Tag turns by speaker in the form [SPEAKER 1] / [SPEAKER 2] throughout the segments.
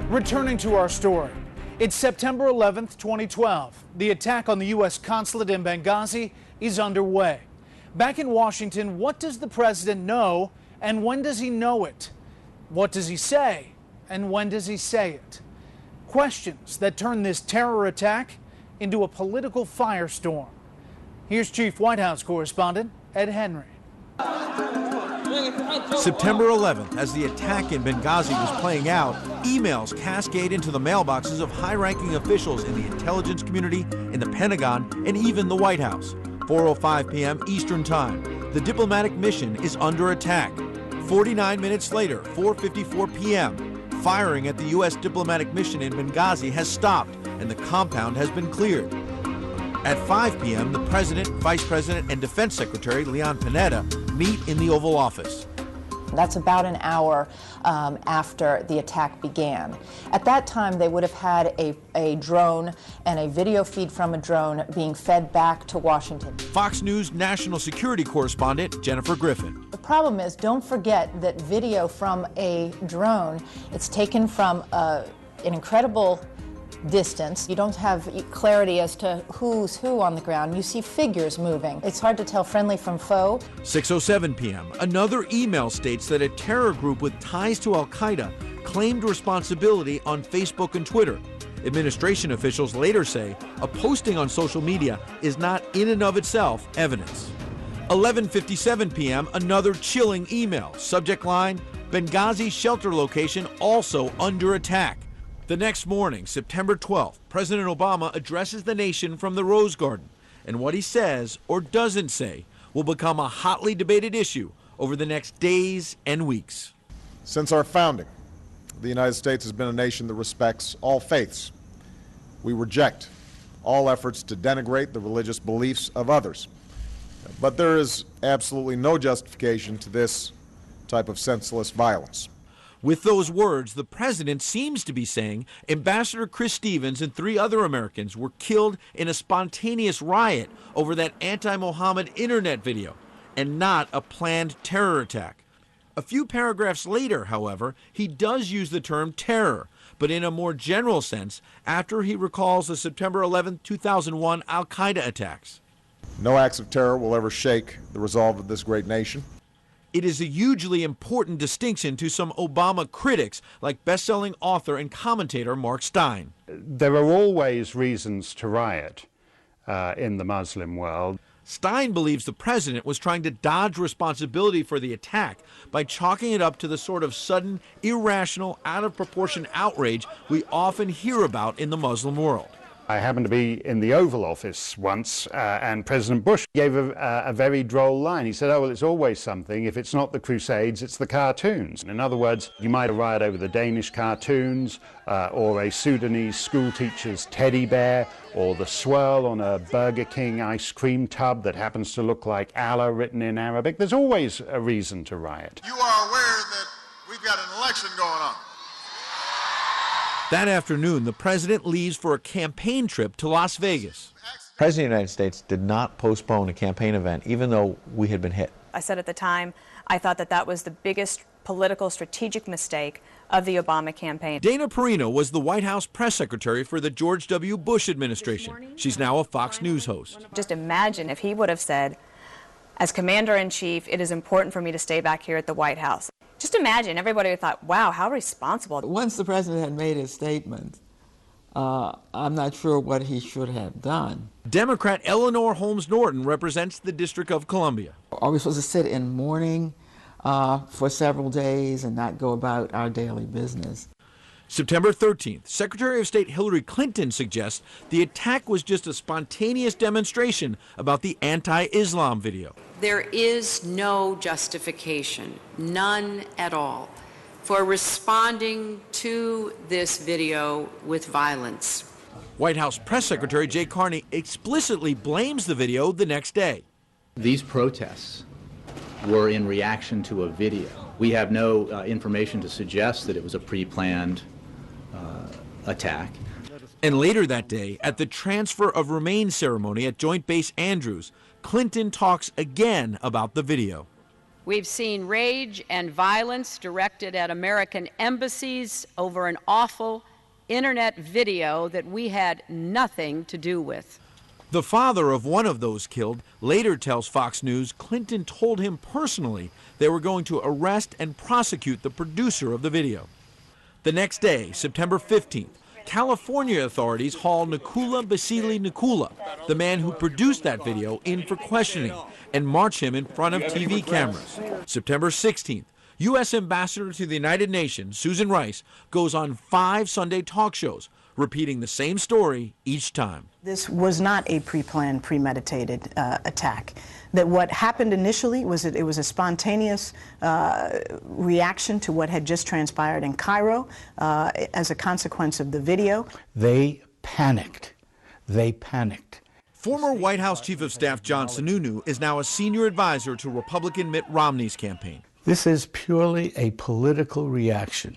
[SPEAKER 1] Returning to our story, it's September 11th, 2012. The attack on the U.S. consulate in Benghazi is underway. Back in Washington, what does the president know and when does he know it? What does he say and when does he say it? Questions that turn this terror attack into a political firestorm. Here's Chief White House correspondent Ed Henry.
[SPEAKER 2] September 11th, as the attack in Benghazi was playing out, emails cascade into the mailboxes of high-ranking officials in the intelligence community, in the Pentagon, and even the White House. 4:05 p.m. Eastern Time. The diplomatic mission is under attack. 49 minutes later, 4:54 p.m., firing at the U.S. diplomatic mission in Benghazi has stopped, and the compound has been cleared. At 5 p.m., the President, Vice President, and Defense Secretary Leon Panetta meet in the Oval Office.
[SPEAKER 3] That's about an hour after the attack began. At that time, they would have had a drone and a video feed from a drone being fed back to Washington.
[SPEAKER 2] Fox News national security correspondent Jennifer Griffin.
[SPEAKER 3] The problem is, don't forget that video from a drone, it's taken from an incredible distance. You don't have clarity as to who's who on the ground. You see figures moving. It's hard to tell friendly from foe.
[SPEAKER 2] 6:07 p.m. Another email states that a terror group with ties to Al-Qaeda claimed responsibility on Facebook and Twitter. Administration officials later say a posting on social media is not in and of itself evidence. 11:57 p.m. Another chilling email. Subject line, Benghazi shelter location also under attack. The next morning, September 12th, President Obama addresses the nation from the Rose Garden, and what he says or doesn't say will become a hotly debated issue over the next days and weeks.
[SPEAKER 4] Since our founding, the United States has been a nation that respects all faiths. We reject all efforts to denigrate the religious beliefs of others. But there is absolutely no justification to this type of senseless violence.
[SPEAKER 2] With those words, the president seems to be saying Ambassador Chris Stevens and 3 other Americans were killed in a spontaneous riot over that anti-Mohammed internet video and not a planned terror attack. A few paragraphs later, however, he does use the term terror, but in a more general sense after he recalls the September 11, 2001 Al-Qaeda attacks.
[SPEAKER 4] No acts of terror will ever shake the resolve of this great nation.
[SPEAKER 2] It is a hugely important distinction to some Obama critics, like best-selling author and commentator Mark Stein.
[SPEAKER 5] There are always reasons to riot in the Muslim world.
[SPEAKER 2] Stein believes the president was trying to dodge responsibility for the attack by chalking it up to the sort of sudden, irrational, out-of-proportion outrage we often hear about in the Muslim world.
[SPEAKER 5] I happened to be in the Oval Office once, and President Bush gave a very droll line. He said, oh, well, it's always something. If it's not the Crusades, it's the cartoons. In other words, you might riot over the Danish cartoons, or a Sudanese schoolteacher's teddy bear, or the swirl on a Burger King ice cream tub that happens to look like Allah written in Arabic. There's always a reason to riot.
[SPEAKER 6] You are aware that we've got an election going on.
[SPEAKER 2] That afternoon, the president leaves for a campaign trip to Las Vegas.
[SPEAKER 7] The President of the United States did not postpone a campaign event, even though we had been hit.
[SPEAKER 8] I said at the time, I thought that was the biggest political strategic mistake of the Obama campaign.
[SPEAKER 2] Dana Perino was the White House press secretary for the George W. Bush administration. She's now a Fox News host.
[SPEAKER 8] Just imagine if he would have said, as commander-in-chief, it is important for me to stay back here at the White House. Just imagine, everybody would have thought, wow, how responsible.
[SPEAKER 9] Once the president had made his statement, I'm not sure what he should have done.
[SPEAKER 2] Democrat Eleanor Holmes Norton represents the District of Columbia.
[SPEAKER 9] Are we supposed to sit in mourning for several days and not go about our daily business?
[SPEAKER 2] September 13th, Secretary of State Hillary Clinton suggests the attack was just a spontaneous demonstration about the anti-Islam video.
[SPEAKER 10] There is no justification, none at all, for responding to this video with violence.
[SPEAKER 2] White House Press Secretary Jay Carney explicitly blames the video the next day.
[SPEAKER 11] These protests were in reaction to a video. We have no information to suggest that it was a pre-planned attack.
[SPEAKER 2] And later that day, at the transfer of remains ceremony at Joint Base Andrews, Clinton talks again about the video.
[SPEAKER 10] We've seen rage and violence directed at American embassies over an awful internet video that we had nothing to do with.
[SPEAKER 2] The father of one of those killed later tells Fox News Clinton told him personally they were going to arrest and prosecute the producer of the video. The next day, September 15th, California authorities haul Nakula Basili Nakula, the man who produced that video, in for questioning and march him in front of TV cameras. September 16th, U.S. Ambassador to the United Nations, Susan Rice, goes on 5 Sunday talk shows, repeating the same story each time.
[SPEAKER 12] This was not a pre-planned, premeditated attack. That what happened initially was that it was a spontaneous reaction to what had just transpired in Cairo as a consequence of the video.
[SPEAKER 13] They panicked. They panicked.
[SPEAKER 2] Former White House Chief of Staff John Sununu is now a senior advisor to Republican Mitt Romney's campaign.
[SPEAKER 13] This is purely a political reaction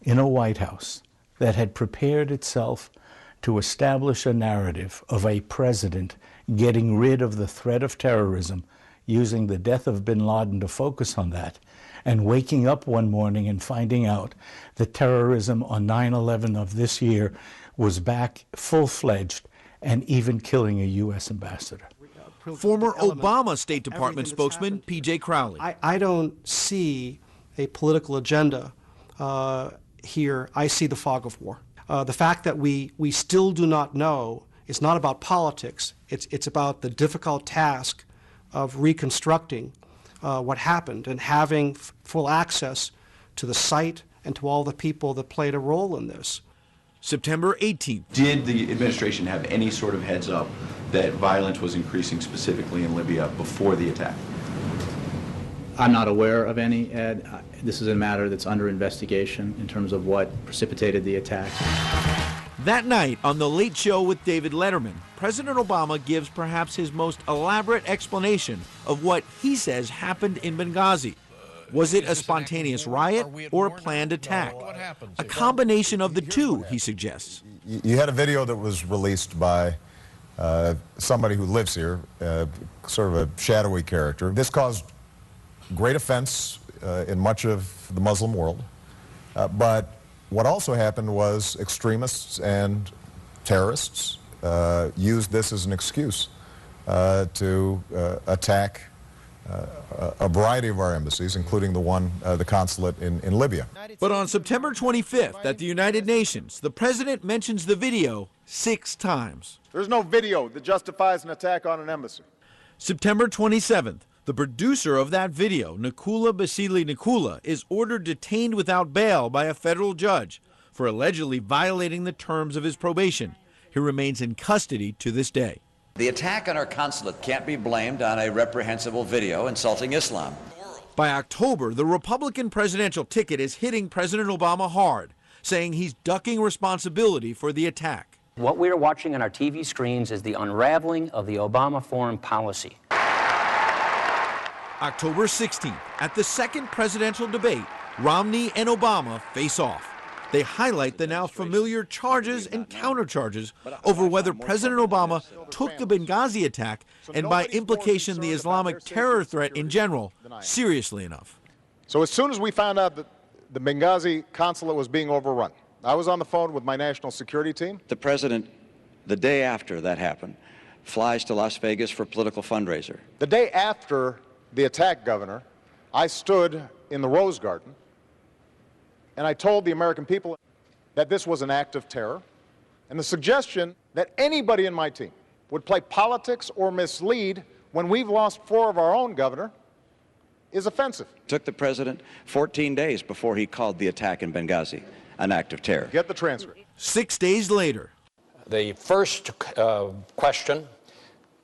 [SPEAKER 13] in a White House that had prepared itself to establish a narrative of a president getting rid of the threat of terrorism, using the death of bin Laden to focus on that, and waking up one morning and finding out that terrorism on 9/11 of this year was back full-fledged and even killing a U.S. ambassador.
[SPEAKER 2] Former Obama State Department spokesman P.J. Crowley.
[SPEAKER 14] I don't see a political agenda here. I see the fog of war. The fact that we still do not know is not about politics. It's about the difficult task of reconstructing what happened and having full access to the site and to all the people that played a role in this.
[SPEAKER 2] September 18th.
[SPEAKER 15] Did the administration have any sort of heads up that violence was increasing specifically in Libya before the attack?
[SPEAKER 11] I'm not aware of any, Ed. This is a matter that's under investigation in terms of what precipitated the attack.
[SPEAKER 2] That night on The Late Show with David Letterman, President Obama gives perhaps his most elaborate explanation of what he says happened in Benghazi. Was it a spontaneous riot or a planned attack? A combination of the two, he suggests.
[SPEAKER 4] You had a video that was released by somebody who lives here, sort of a shadowy character. This caused great offense in much of the Muslim world, but what also happened was extremists and terrorists used this as an excuse to attack a variety of our embassies, including the consulate in Libya.
[SPEAKER 2] But on September 25th at the United Nations, the president mentions the video 6 times.
[SPEAKER 4] There's no video that justifies an attack on an embassy.
[SPEAKER 2] September 27th, the producer of that video, Nakula Basili Nakula, is ordered detained without bail by a federal judge for allegedly violating the terms of his probation. He remains in custody to this day.
[SPEAKER 16] The attack on our consulate can't be blamed on a reprehensible video insulting Islam.
[SPEAKER 2] By October, the Republican presidential ticket is hitting President Obama hard, saying he's ducking responsibility for the attack.
[SPEAKER 17] What we are watching on our TV screens is the unraveling of the Obama foreign policy.
[SPEAKER 2] October 16th, at the second presidential debate, Romney and Obama face off. They highlight the now familiar charges and countercharges over whether President Obama took the Benghazi attack, and by implication the Islamic terror threat in general, seriously enough.
[SPEAKER 4] So as soon as we found out that the Benghazi consulate was being overrun, I was on the phone with my national security team.
[SPEAKER 16] The president, the day after that happened, flies to Las Vegas for a political fundraiser.
[SPEAKER 4] The day after the attack, Governor, I stood in the Rose Garden and I told the American people that this was an act of terror, and the suggestion that anybody in my team would play politics or mislead when we've lost 4 of our own, Governor, is offensive.
[SPEAKER 16] It took the president 14 days before he called the attack in Benghazi an act of terror.
[SPEAKER 4] Get the transcript.
[SPEAKER 2] 6 days later.
[SPEAKER 18] The first question,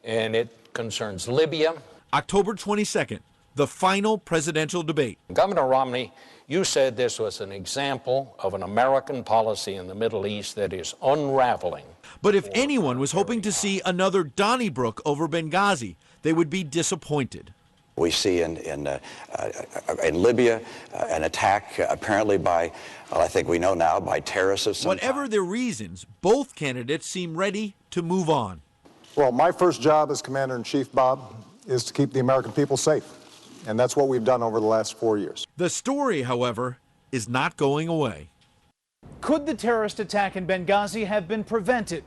[SPEAKER 18] and it concerns Libya.
[SPEAKER 2] October 22nd, the final presidential debate.
[SPEAKER 18] Governor Romney, you said this was an example of an American policy in the Middle East that is unraveling.
[SPEAKER 2] But if anyone was hoping to see another Donnybrook over Benghazi, they would be disappointed.
[SPEAKER 16] We see in Libya an attack apparently by, well, I think we know now, by terrorists of some
[SPEAKER 2] Whatever their reasons, both candidates seem ready to move on.
[SPEAKER 4] Well, my first job as Commander-in-Chief, Bob, is to keep the American people safe. and that's what we've done over the last 4 years.
[SPEAKER 2] The story, however, is not going away.
[SPEAKER 1] Could the terrorist attack in Benghazi have been prevented?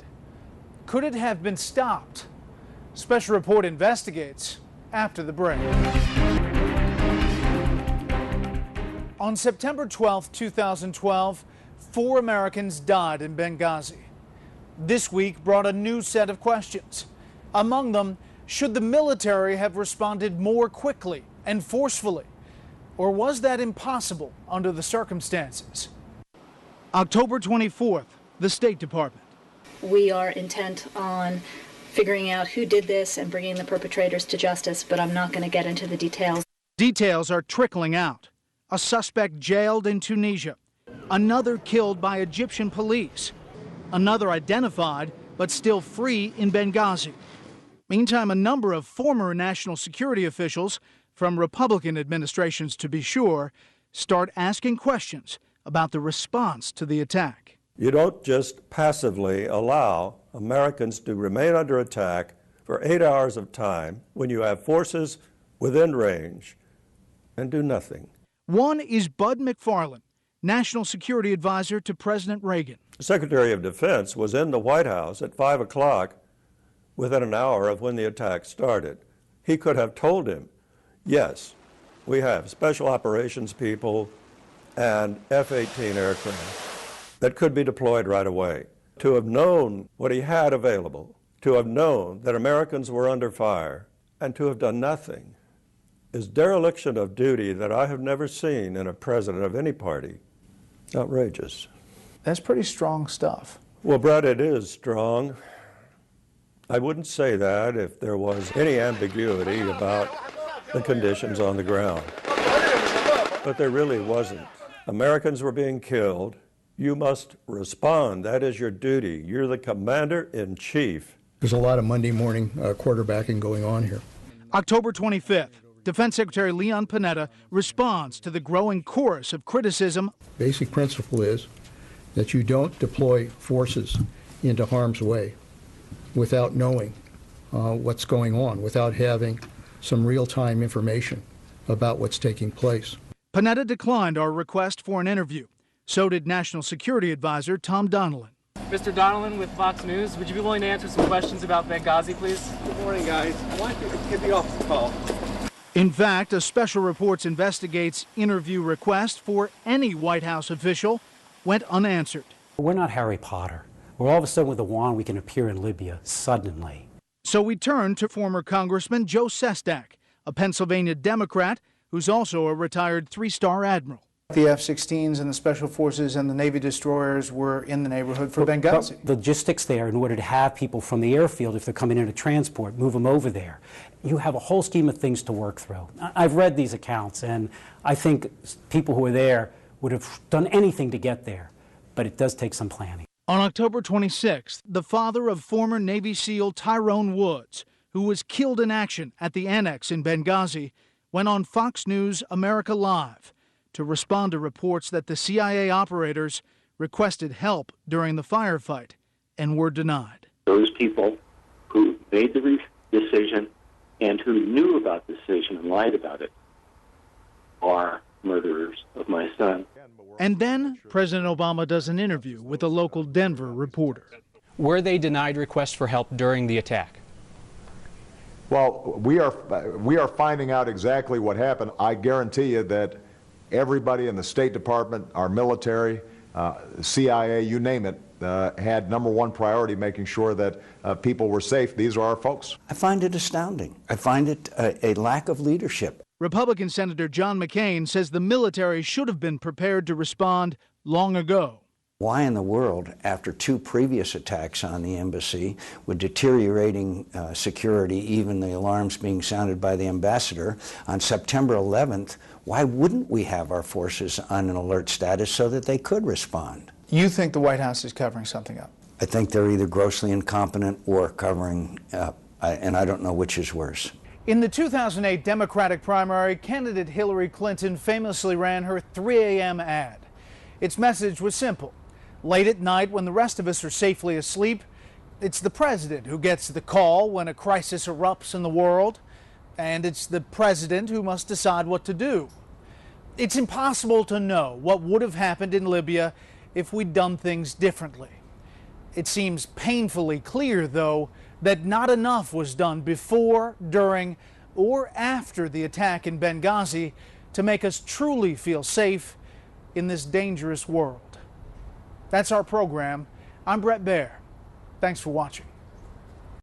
[SPEAKER 1] Could it have been stopped? Special Report investigates after the break. On September 12, 2012, 4 Americans died in Benghazi. This week brought a new set of questions. Among them, should the military have responded more quickly and forcefully? Or was that impossible under the circumstances? October 24th, the State Department.
[SPEAKER 19] We are intent on figuring out who did this and bringing the perpetrators to justice, but I'm not going to get into the details.
[SPEAKER 1] Details are trickling out. A suspect jailed in Tunisia, another killed by Egyptian police, another identified but still free in Benghazi. Meantime, a number of former national security officials, from Republican administrations to be sure, start asking questions about the response to the attack.
[SPEAKER 20] You don't just passively allow Americans to remain under attack for 8 hours of time when you have forces within range and do nothing.
[SPEAKER 1] One is Bud McFarlane, National Security Advisor to President Reagan.
[SPEAKER 20] The Secretary of Defense was in the White House at 5 o'clock within an hour of when the attack started. He could have told him, yes, we have special operations people and F-18 aircraft that could be deployed right away. To have known what he had available, to have known that Americans were under fire, and to have done nothing is dereliction of duty that I have never seen in a president of any party. Outrageous.
[SPEAKER 1] That's pretty strong stuff.
[SPEAKER 20] Well, Bret, it is strong. I wouldn't say that if there was any ambiguity about the conditions on the ground. But there really wasn't. Americans were being killed. You must respond. That is your duty. You're the commander-in-chief.
[SPEAKER 21] There's a lot of Monday morning quarterbacking going on here.
[SPEAKER 1] October 25th, Defense Secretary Leon Panetta responds to the growing chorus of criticism.
[SPEAKER 21] Basic principle is that you don't deploy forces into harm's way without knowing what's going on, without having some real-time information about what's taking place.
[SPEAKER 1] Panetta declined our request for an interview. So did National Security Advisor Tom Donilon.
[SPEAKER 22] Mr. Donilon with Fox News, would you be willing to answer some questions about Benghazi, please?
[SPEAKER 23] Good morning, guys. I want you to get me off the call.
[SPEAKER 1] In fact, a Special Reports investigates interview request for any White House official went unanswered.
[SPEAKER 24] We're not Harry Potter. We're all of a sudden with a wand we can appear in Libya suddenly.
[SPEAKER 1] So we turned to former Congressman Joe Sestak, a Pennsylvania Democrat who's also a retired 3-star admiral.
[SPEAKER 25] The F-16s and the Special Forces and the Navy destroyers were in the neighborhood for Benghazi.
[SPEAKER 24] The logistics there, in order to have people from the airfield, if they're coming in to transport, move them over there. You have a whole scheme of things to work through. I've read these accounts, and I think people who are there would have done anything to get there, but it does take some planning.
[SPEAKER 1] On October 26th, the father of former Navy SEAL Tyrone Woods, who was killed in action at the annex in Benghazi, went on Fox News America Live to respond to reports that the CIA operators requested help during the firefight and were denied.
[SPEAKER 26] Those people who made the decision and who knew about the decision and lied about it are murderers of my son.
[SPEAKER 1] And then President Obama does an interview with a local Denver reporter.
[SPEAKER 27] Were they denied requests for help during the attack?
[SPEAKER 4] Well, we are finding out exactly what happened. I guarantee you that everybody in the State Department, our military, CIA, you name it, had #1 priority making sure that people were safe. These are our folks.
[SPEAKER 28] I find it astounding. I find it a lack of leadership.
[SPEAKER 1] Republican Senator John McCain says the military should have been prepared to respond long ago.
[SPEAKER 28] Why in the world, after 2 previous attacks on the embassy, with deteriorating security, even the alarms being sounded by the ambassador, on September 11th, why wouldn't we have our forces on an alert status so that they could respond?
[SPEAKER 25] You think the White House is covering something up?
[SPEAKER 28] I think they're either grossly incompetent or covering up, and I don't know which is worse.
[SPEAKER 1] In the 2008 Democratic primary, candidate Hillary Clinton famously ran her 3 a.m. ad. Its message was simple. Late at night, when the rest of us are safely asleep, it's the president who gets the call when a crisis erupts in the world. and it's the president who must decide what to do. It's impossible to know what would have happened in Libya if we'd done things differently. It seems painfully clear, though, that not enough was done before, during, or after the attack in Benghazi to make us truly feel safe in this dangerous world. That's our program. I'm Bret Baier. Thanks for watching.